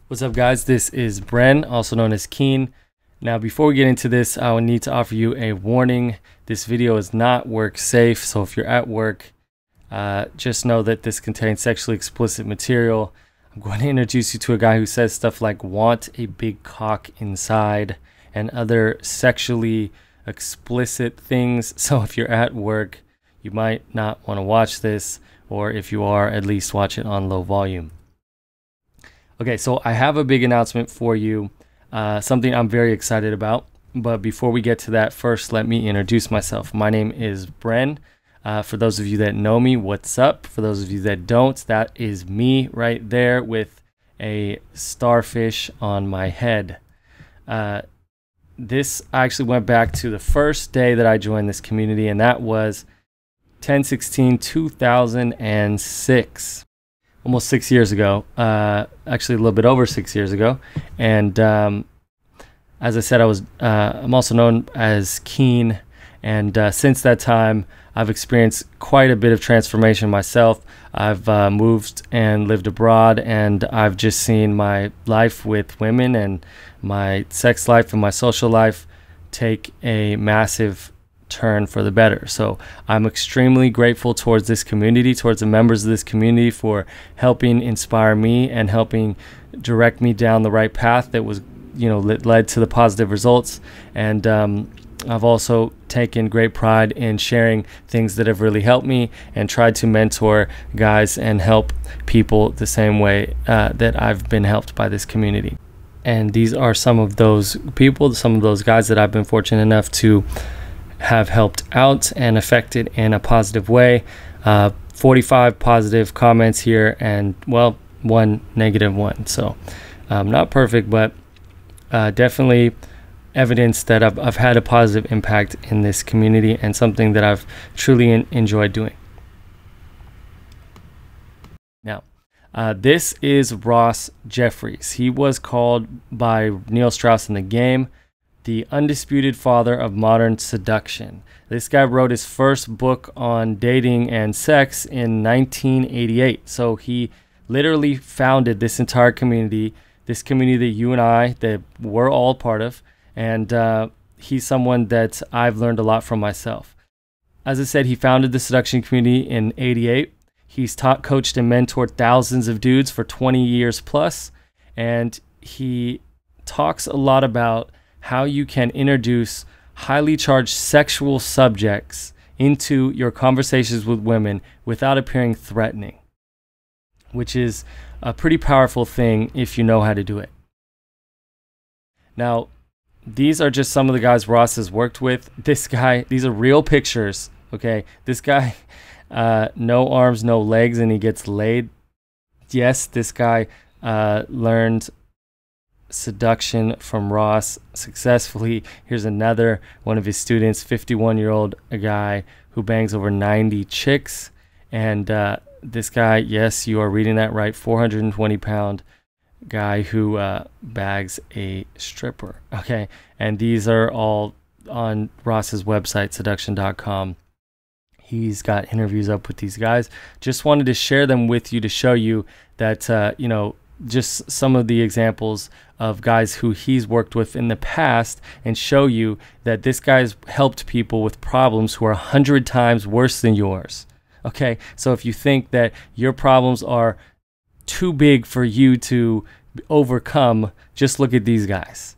What's up, guys? This is Bren, also known as Keen. Now, before we get into this, I would need to offer you a warning. This video is not work safe, so if you're at work, just know that this contains sexually explicit material. I'm going to introduce you to a guy who says stuff like "want a big cock inside" and other sexually explicit things. So if you're at work, you might not want to watch this, or if you are, at least watch it on low volume. Okay, so I have a big announcement for you, something I'm very excited about. But before we get to that, first let me introduce myself. My name is Bren. For those of you that know me, what's up? For those of you that don't, that is me right there with a starfish on my head. This actually went back to the first day that I joined this community, and that was 10/16/2006. Almost 6 years ago, actually a little bit over 6 years ago. And as I said, I'm also known as Keen. And since that time, I've experienced quite a bit of transformation myself. I've moved and lived abroad, and I've just seen my life with women and my sex life and my social life take a massive turn for the better. So I'm extremely grateful towards this community, towards the members of this community, for helping inspire me and helping direct me down the right path that was, led to the positive results. And I've also taken great pride in sharing things that have really helped me and tried to mentor guys and help people the same way that I've been helped by this community. And these are some of those people, some of those guys that I've been fortunate enough to have helped out and affected in a positive way. 45 positive comments here, and well, one negative one. So not perfect, but definitely evidence that I've had a positive impact in this community and something that I've truly enjoyed doing. Now, this is Ross Jeffries. He was called by Neil Strauss in The Game the undisputed father of modern seduction. This guy wrote his first book on dating and sex in 1988. So he literally founded this entire community, this community that you and I, that we're all part of. And he's someone that I've learned a lot from myself. As I said, he founded the seduction community in '88. He's taught, coached, and mentored thousands of dudes for 20 years plus. And he talks a lot about how you can introduce highly charged sexual subjects into your conversations with women without appearing threatening, which is a pretty powerful thing if you know how to do it. Now, these are just some of the guys Ross has worked with. This guy, these are real pictures, okay? This guy, no arms, no legs, and he gets laid. Yes, this guy learned seduction from Ross successfully. Here's another one of his students, 51-year-old guy who bangs over 90 chicks. And this guy, yes, you are reading that right, 420-pound guy who bags a stripper. Okay, and these are all on Ross's website, seduction.com. He's got interviews up with these guys. Just wanted to share them with you to show you that just some of the examples of guys who he's worked with in the past, and show you that this guy's helped people with problems who are 100 times worse than yours. Okay, so if you think that your problems are too big for you to overcome, just look at these guys.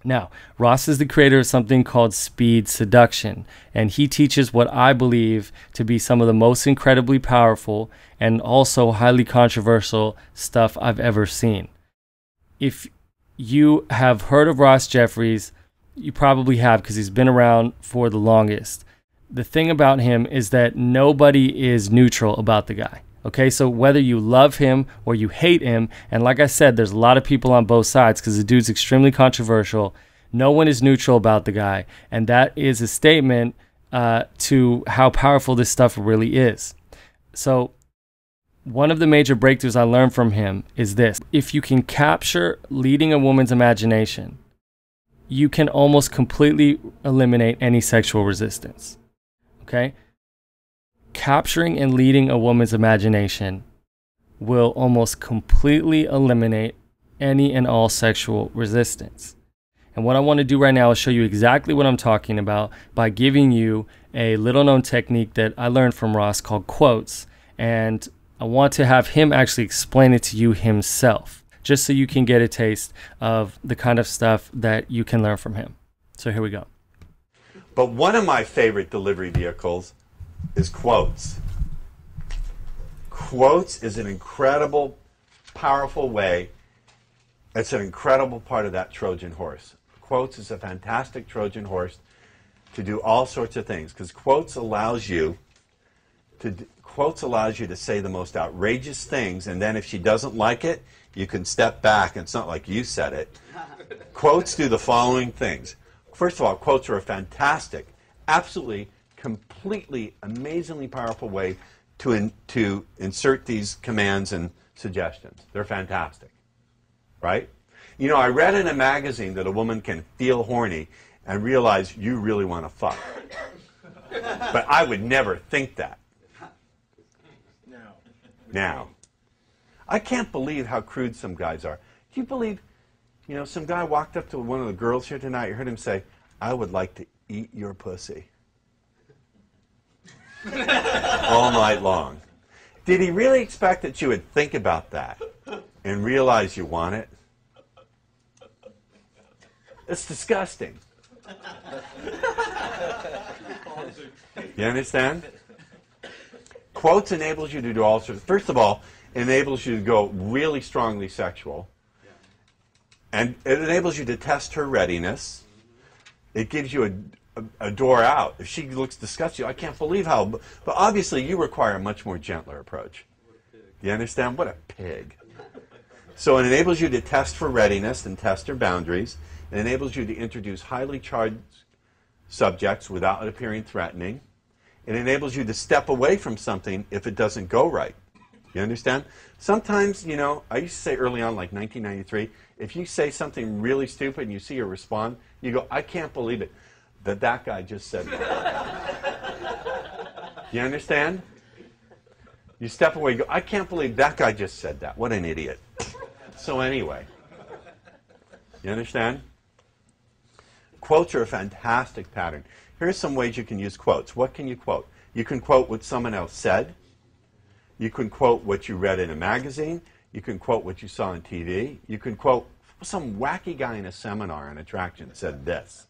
Now, Ross is the creator of something called speed seduction, and he teaches what I believe to be some of the most incredibly powerful and also highly controversial stuff I've ever seen. If you have heard of Ross Jeffries, you probably have, because he's been around for the longest. The thing about him is that nobody is neutral about the guy. Okay, so whether you love him or you hate him, and like I said, there's a lot of people on both sides because the dude's extremely controversial, no one is neutral about the guy. And that is a statement to how powerful this stuff really is. So one of the major breakthroughs I learned from him is this: if you can capture leading a woman's imagination, you can almost completely eliminate any sexual resistance. Okay? Capturing and leading a woman's imagination will almost completely eliminate any and all sexual resistance. And what I want to do right now is show you exactly what I'm talking about by giving you a little known technique that I learned from Ross called quotes. And I want to have him actually explain it to you himself, just so you can get a taste of the kind of stuff that you can learn from him. So here we go. But one of my favorite delivery vehicles is quotes. Quotes is an incredible, powerful way. It's an incredible part of that Trojan horse. Quotes is a fantastic Trojan horse to do all sorts of things, because quotes allows you to say the most outrageous things, and then if she doesn't like it, you can step back, and it's not like you said it. Quotes do the following things. First of all, quotes are a fantastic, absolutely, completely, amazingly powerful way to insert these commands and suggestions. They're fantastic, right? You know, I read in a magazine that a woman can feel horny and realize you really want to fuck. But I would never think that. Now, I can't believe how crude some guys are. Do you believe, you know, some guy walked up to one of the girls here tonight, you heard him say, "I would like to eat your pussy." All night long. Did he really expect that you would think about that and realize you want it? It's disgusting. You understand? Quotes enables you to do all sorts. First of all, it enables you to go really strongly sexual. And it enables you to test her readiness. It gives you a door out. If she looks disgusted, I can't believe how. But obviously, you require a much more gentler approach. You understand? What a pig. So it enables you to test for readiness and test her boundaries. It enables you to introduce highly charged subjects without it appearing threatening. It enables you to step away from something if it doesn't go right. You understand? Sometimes, you know, I used to say early on, like 1993, if you say something really stupid and you see her respond, you go, "I can't believe it that guy just said that." You understand? You step away, you go, "I can't believe that guy just said that. What an idiot." So anyway, you understand? Quotes are a fantastic pattern. Here's some ways you can use quotes. What can you quote? You can quote what someone else said. You can quote what you read in a magazine. You can quote what you saw on TV. You can quote some wacky guy in a seminar on attraction said this.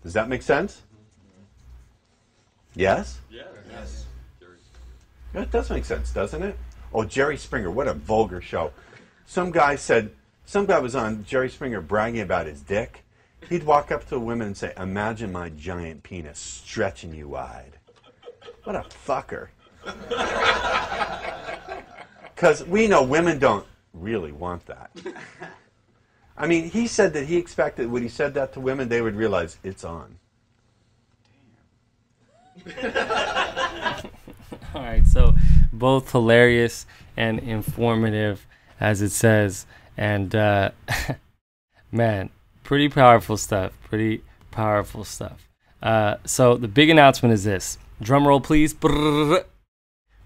Does that make sense? Yes? Yes. It does make sense, doesn't it? Oh, Jerry Springer, what a vulgar show. Some guy was on Jerry Springer bragging about his dick. He'd walk up to a woman and say, "Imagine my giant penis stretching you wide." What a fucker. Because we know women don't really want that. I mean, he said that he expected when he said that to women, they would realize it's on. All right, so both hilarious and informative, as it says. And, man, pretty powerful stuff. Pretty powerful stuff. So the big announcement is this. Drum roll, please. Brrr.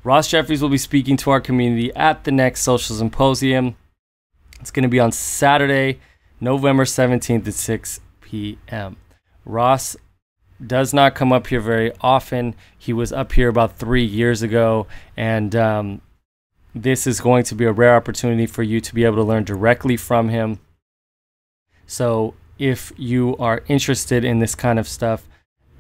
Ross Jeffries will be speaking to our community at the next social symposium. It's going to be on Saturday, November 17th at 6 p.m. Ross does not come up here very often. He was up here about 3 years ago, and this is going to be a rare opportunity for you to be able to learn directly from him. So if you are interested in this kind of stuff,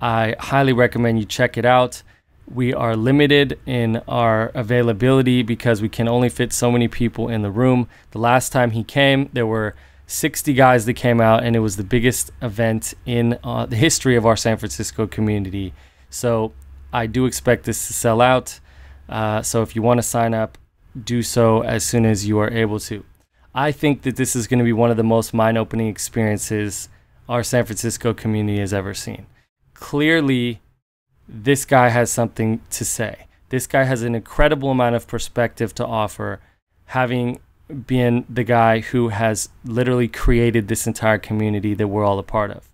I highly recommend you check it out. We are limited in our availability because we can only fit so many people in the room. The last time he came, there were 60 guys that came out, and it was the biggest event in the history of our San Francisco community. So I do expect this to sell out. So if you want to sign up, do so as soon as you are able to. I think that this is going to be one of the most mind-opening experiences our San Francisco community has ever seen. Clearly, this guy has something to say. This guy has an incredible amount of perspective to offer, having been the guy who has literally created this entire community that we're all a part of.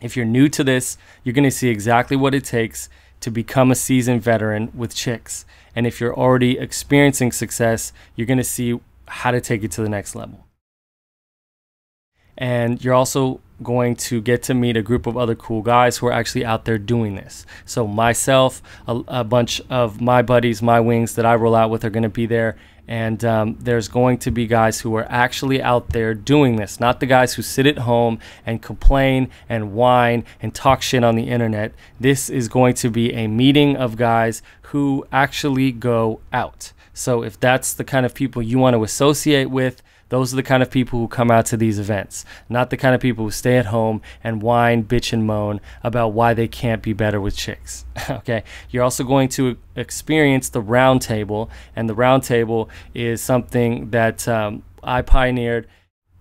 If you're new to this, you're going to see exactly what it takes to become a seasoned veteran with chicks. And if you're already experiencing success, you're going to see how to take it to the next level. And you're also going to get to meet a group of other cool guys who are actually out there doing this. So myself, a bunch of my buddies, my wings that I roll out with are going to be there. And there's going to be guys who are actually out there doing this, not the guys who sit at home and complain and whine and talk shit on the internet. This is going to be a meeting of guys who actually go out. So if that's the kind of people you want to associate with, those are the kind of people who come out to these events, not the kind of people who stay at home and whine, bitch, and moan about why they can't be better with chicks. Okay, you're also going to experience the round table, and the round table is something that I pioneered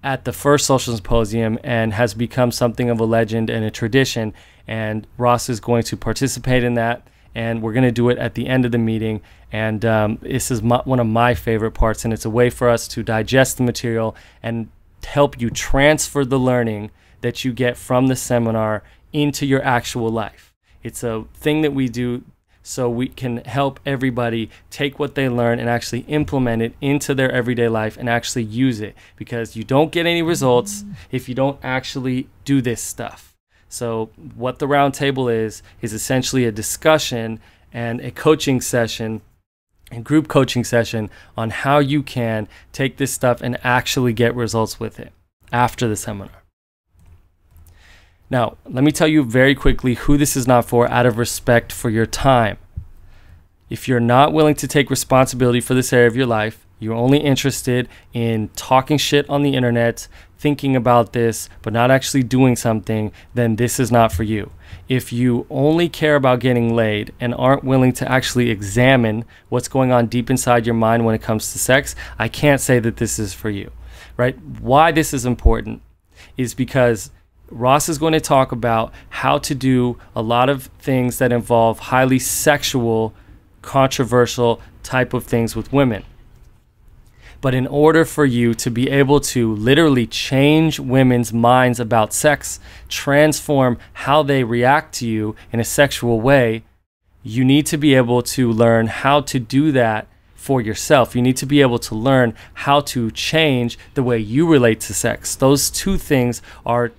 at the first social symposium and has become something of a legend and a tradition. And Ross is going to participate in that, and we're going to do it at the end of the meeting. And this is one of my favorite parts, and it's a way for us to digest the material and help you transfer the learning that you get from the seminar into your actual life. It's a thing that we do so we can help everybody take what they learn and actually implement it into their everyday life and actually use it, because you don't get any results if you don't actually do this stuff. So what the round table is essentially a discussion and a coaching session and group coaching session on how you can take this stuff and actually get results with it after the seminar. Now, let me tell you very quickly who this is not for, out of respect for your time. If you're not willing to take responsibility for this area of your life, you're only interested in talking shit on the internet, thinking about this, but not actually doing something, then this is not for you. If you only care about getting laid and aren't willing to actually examine what's going on deep inside your mind when it comes to sex, I can't say that this is for you, right? Why this is important is because Ross is going to talk about how to do a lot of things that involve highly sexual, controversial type of things with women. But in order for you to be able to literally change women's minds about sex, transform how they react to you in a sexual way, you need to be able to learn how to do that for yourself. You need to be able to learn how to change the way you relate to sex. Those two things are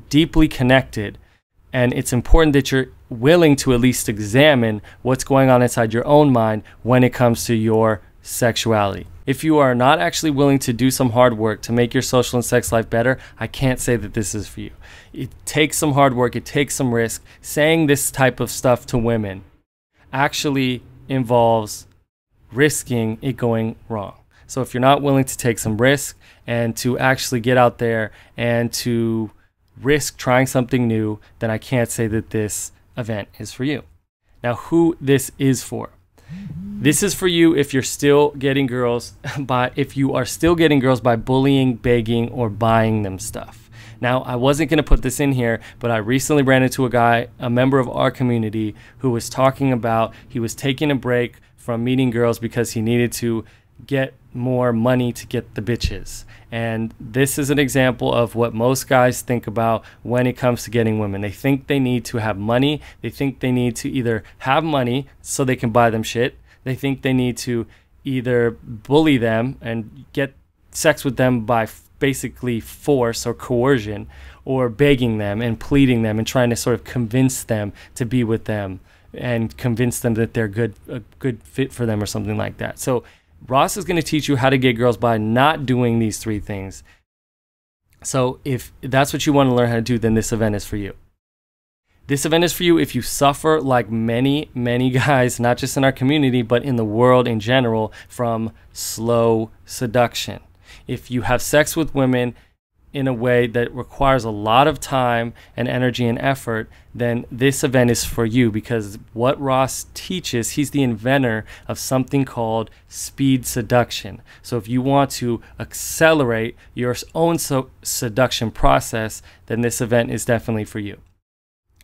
deeply connected, and it's important that you're willing to at least examine what's going on inside your own mind when it comes to your sexuality. If you are not actually willing to do some hard work to make your social and sex life better, I can't say that this is for you. It takes some hard work, it takes some risk. Saying this type of stuff to women actually involves risking it going wrong. So if you're not willing to take some risk and to actually get out there and to risk trying something new, then I can't say that this event is for you. Now, who this is for? This is for you if you're still getting girls if you are still getting girls by bullying, begging, or buying them stuff. Now, I wasn't going to put this in here, but I recently ran into a guy, a member of our community, who was talking about he was taking a break from meeting girls because he needed to get more money to get the bitches. And this is an example of what most guys think about when it comes to getting women. They think they need to have money. They think they need to either have money so they can buy them shit. They think they need to either bully them and get sex with them by basically force or coercion, or begging them and pleading them and trying to sort of convince them to be with them and convince them that they're a good fit for them or something like that. So Ross is going to teach you how to get girls by not doing these three things. So if that's what you want to learn how to do, then this event is for you. This event is for you if you suffer like many, many guys, not just in our community, but in the world in general, from slow seduction. If you have sex with women in a way that requires a lot of time and energy and effort, then this event is for you, because what Ross teaches, he's the inventor of something called speed seduction. So if you want to accelerate your own seduction process, then this event is definitely for you.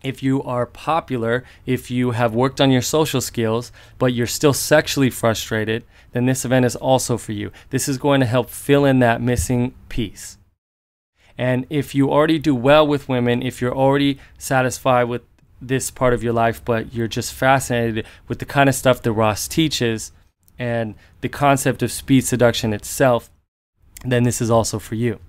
If you are popular, if you have worked on your social skills, but you're still sexually frustrated, then this event is also for you. This is going to help fill in that missing piece. And if you already do well with women, if you're already satisfied with this part of your life, but you're just fascinated with the kind of stuff that Ross teaches and the concept of speed seduction itself, then this is also for you.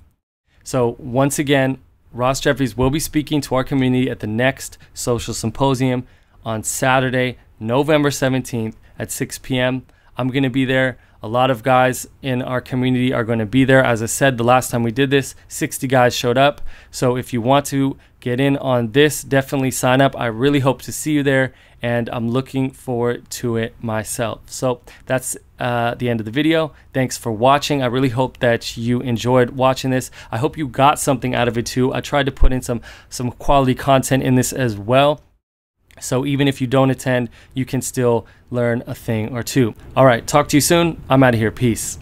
So once again, Ross Jeffries will be speaking to our community at the next social symposium on Saturday, November 17th at 6 p.m. I'm going to be there. A lot of guys in our community are going to be there. As I said, the last time we did this, 60 guys showed up. So if you want to get in on this, definitely sign up. I really hope to see you there, and I'm looking forward to it myself. So that's the end of the video. Thanks for watching. I really hope that you enjoyed watching this. I hope you got something out of it too. I tried to put in some quality content in this as well. So even if you don't attend, you can still learn a thing or two. All right, talk to you soon. I'm out of here. Peace.